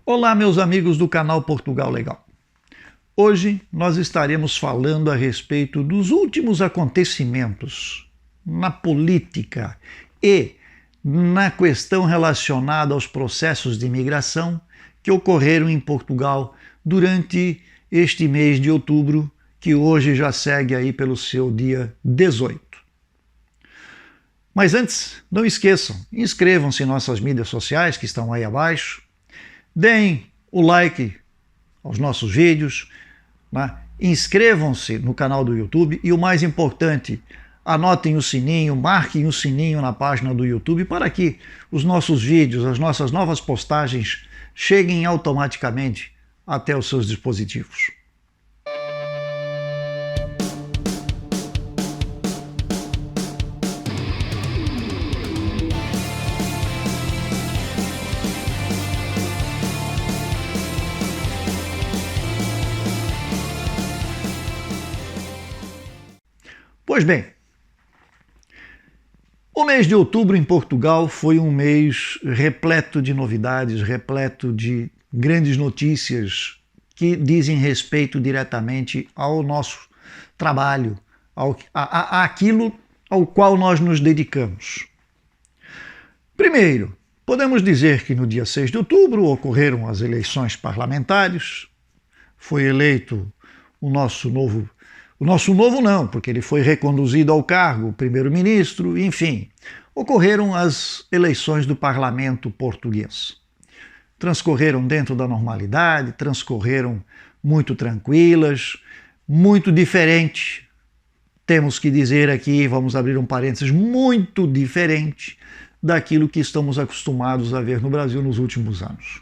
Olá, meus amigos do canal Portugal Legal. Hoje nós estaremos falando a respeito dos últimos acontecimentos na política e na questão relacionada aos processos de imigração que ocorreram em Portugal durante este mês de outubro, que hoje já segue aí pelo seu dia 18. Mas antes, não esqueçam, inscrevam-se em nossas mídias sociais que estão aí abaixo, deem o like aos nossos vídeos, né? Inscrevam-se no canal do YouTube e o mais importante, anotem o sininho, marquem o sininho na página do YouTube para que os nossos vídeos, as nossas novas postagens cheguem automaticamente até os seus dispositivos. Pois bem, o mês de outubro em Portugal foi um mês repleto de novidades, repleto de grandes notícias que dizem respeito diretamente ao nosso trabalho, àquilo ao qual nós nos dedicamos. Primeiro, podemos dizer que no dia 6 de outubro ocorreram as eleições parlamentares, foi eleito o nosso novo não, porque ele foi reconduzido ao cargo, o primeiro-ministro, enfim, ocorreram as eleições do parlamento português. Transcorreram dentro da normalidade, transcorreram muito tranquilas, muito diferente, temos que dizer aqui, vamos abrir um parênteses, muito diferente daquilo que estamos acostumados a ver no Brasil nos últimos anos.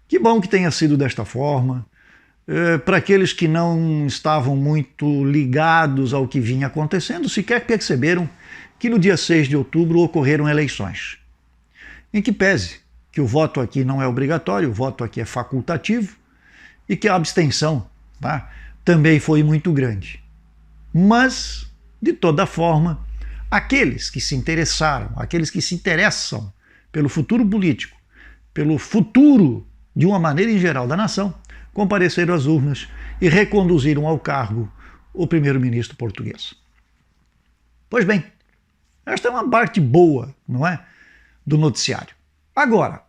Que bom que tenha sido desta forma. Para aqueles que não estavam muito ligados ao que vinha acontecendo, sequer perceberam que no dia 6 de outubro ocorreram eleições. Em que pese que o voto aqui não é obrigatório, o voto aqui é facultativo e que a abstenção, tá, também foi muito grande. Mas, de toda forma, aqueles que se interessaram, aqueles que se interessam pelo futuro político, pelo futuro de uma maneira em geral da nação, compareceram às urnas e reconduziram ao cargo o primeiro-ministro português. Pois bem, esta é uma parte boa, não é, do noticiário. Agora,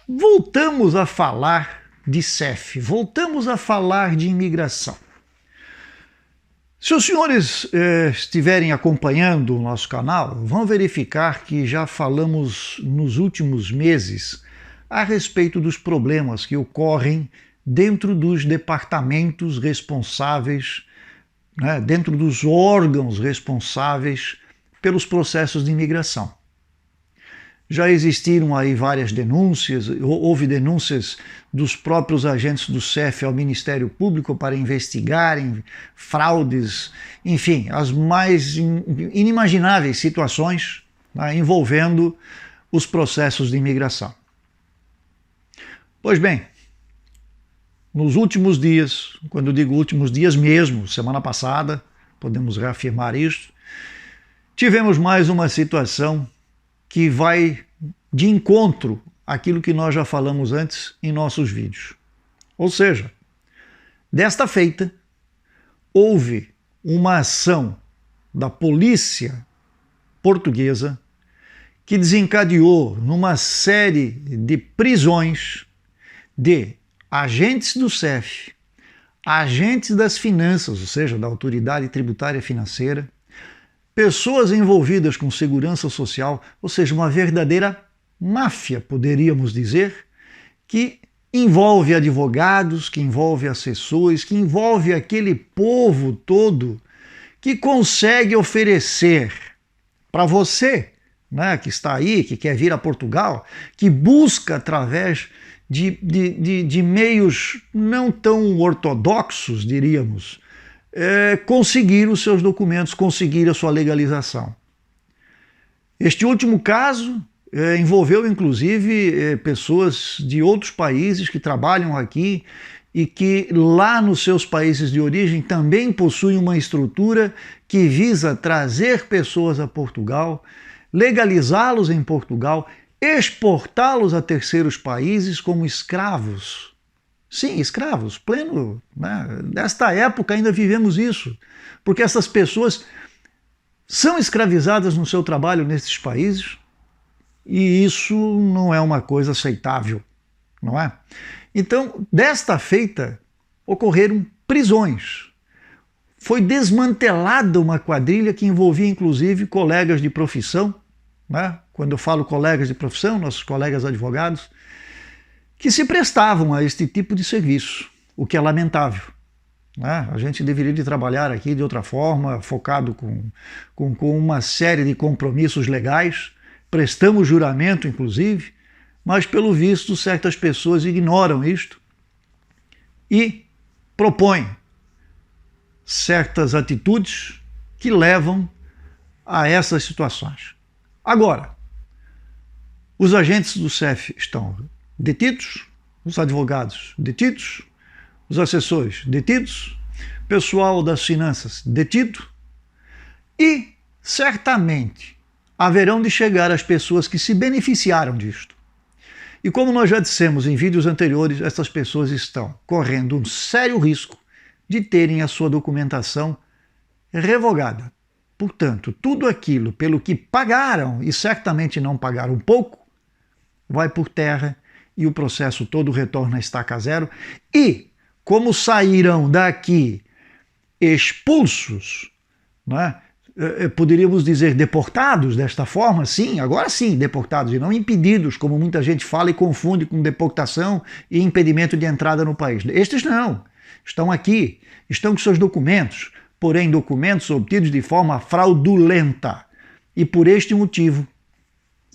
voltamos a falar de CEF, voltamos a falar de imigração. Se os senhores estiverem acompanhando o nosso canal, vão verificar que já falamos nos últimos meses a respeito dos problemas que ocorrem dentro dos departamentos responsáveis, né, dentro dos órgãos responsáveis pelos processos de imigração. Já existiram aí várias denúncias, houve denúncias dos próprios agentes do CEF ao Ministério Público para investigarem fraudes, enfim, as mais inimagináveis situações, né, envolvendo os processos de imigração. Pois bem, nos últimos dias, quando eu digo últimos dias mesmo, semana passada, podemos reafirmar isso, tivemos mais uma situação que vai de encontro àquilo que nós já falamos antes em nossos vídeos. Ou seja, desta feita, houve uma ação da polícia portuguesa que desencadeou numa série de prisões de agentes do CEF, agentes das finanças, ou seja, da Autoridade Tributária Financeira, pessoas envolvidas com segurança social, ou seja, uma verdadeira máfia, poderíamos dizer, que envolve advogados, que envolve assessores, que envolve aquele povo todo que consegue oferecer para você, né, que está aí, que quer vir a Portugal, que busca através de meios não tão ortodoxos, diríamos, conseguir os seus documentos, conseguir a sua legalização. Este último caso envolveu, inclusive, pessoas de outros países que trabalham aqui e que lá nos seus países de origem também possuem uma estrutura que visa trazer pessoas a Portugal, legalizá-los em Portugal exportá-los a terceiros países como escravos. Sim, escravos, pleno, né? Nesta época ainda vivemos isso, porque essas pessoas são escravizadas no seu trabalho nesses países e isso não é uma coisa aceitável, não é? Então, desta feita, ocorreram prisões. Foi desmantelada uma quadrilha que envolvia inclusive colegas de profissão, né? Quando eu falo colegas de profissão, nossos colegas advogados, que se prestavam a este tipo de serviço, o que é lamentável, né? A gente deveria de trabalhar aqui de outra forma, focado com uma série de compromissos legais, prestamos juramento inclusive, mas pelo visto certas pessoas ignoram isto e propõem certas atitudes que levam a essas situações. Agora, os agentes do CEF estão detidos, os advogados detidos, os assessores detidos, o pessoal das finanças detido e certamente haverão de chegar as pessoas que se beneficiaram disto. E como nós já dissemos em vídeos anteriores, essas pessoas estão correndo um sério risco de terem a sua documentação revogada. Portanto, tudo aquilo pelo que pagaram e certamente não pagaram pouco, vai por terra e o processo todo retorna a estaca zero. E, como sairão daqui expulsos, né, poderíamos dizer deportados desta forma, sim, agora sim, deportados e não impedidos, como muita gente fala e confunde com deportação e impedimento de entrada no país. Estes não, estão aqui, estão com seus documentos, porém documentos obtidos de forma fraudulenta. E por este motivo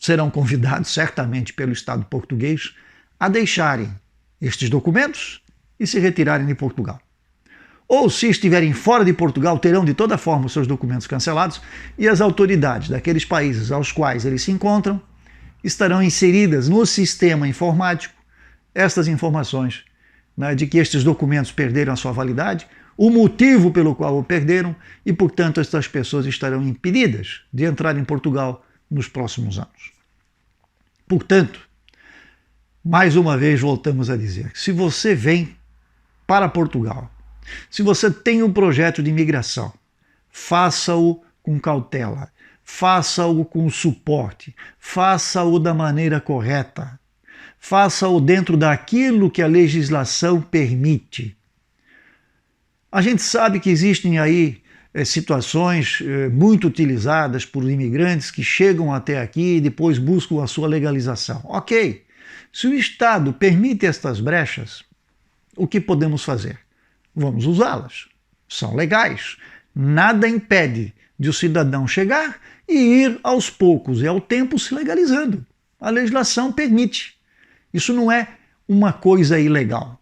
serão convidados certamente pelo Estado português a deixarem estes documentos e se retirarem de Portugal. Ou, se estiverem fora de Portugal, terão de toda forma os seus documentos cancelados e as autoridades daqueles países aos quais eles se encontram estarão inseridas no sistema informático estas informações, né, de que estes documentos perderam a sua validade, o motivo pelo qual o perderam e, portanto, estas pessoas estarão impedidas de entrar em Portugal nos próximos anos. Portanto, mais uma vez voltamos a dizer que se você vem para Portugal, se você tem um projeto de imigração, faça-o com cautela, faça-o com suporte, faça-o da maneira correta, faça-o dentro daquilo que a legislação permite. A gente sabe que existem aí situações muito utilizadas por imigrantes que chegam até aqui e depois buscam a sua legalização. Ok, se o Estado permite estas brechas, o que podemos fazer? Vamos usá-las. São legais. Nada impede de o cidadão chegar e ir aos poucos e ao tempo se legalizando. A legislação permite. Isso não é uma coisa ilegal.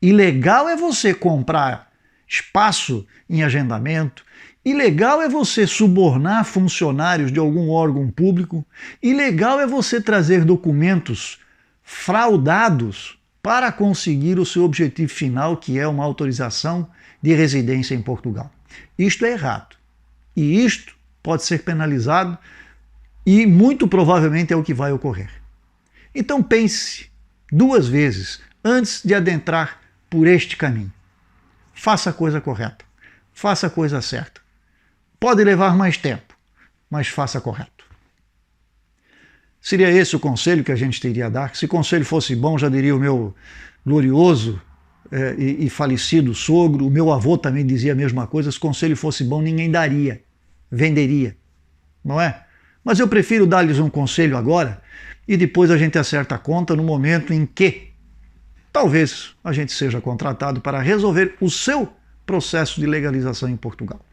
Ilegal é você comprar espaço em agendamento, ilegal é você subornar funcionários de algum órgão público, ilegal é você trazer documentos fraudados para conseguir o seu objetivo final, que é uma autorização de residência em Portugal. Isto é errado. E isto pode ser penalizado e muito provavelmente é o que vai ocorrer. Então pense duas vezes antes de adentrar por este caminho. Faça a coisa correta. Faça a coisa certa. Pode levar mais tempo, mas faça correto. Seria esse o conselho que a gente teria a dar. Se conselho fosse bom, já diria o meu glorioso e falecido sogro. O meu avô também dizia a mesma coisa. Se conselho fosse bom, ninguém daria, venderia, não é? Mas eu prefiro dar-lhes um conselho agora e depois a gente acerta a conta no momento em que talvez a gente seja contratado para resolver o seu processo de legalização em Portugal.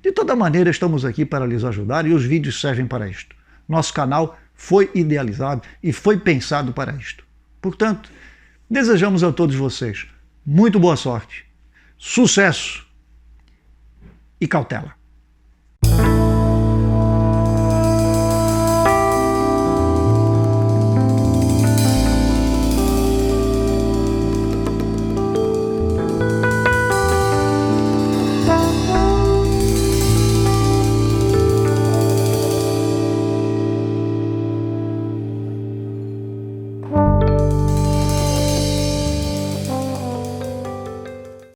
De toda maneira, estamos aqui para lhes ajudar e os vídeos servem para isto. Nosso canal foi idealizado e foi pensado para isto. Portanto, desejamos a todos vocês muito boa sorte, sucesso e cautela.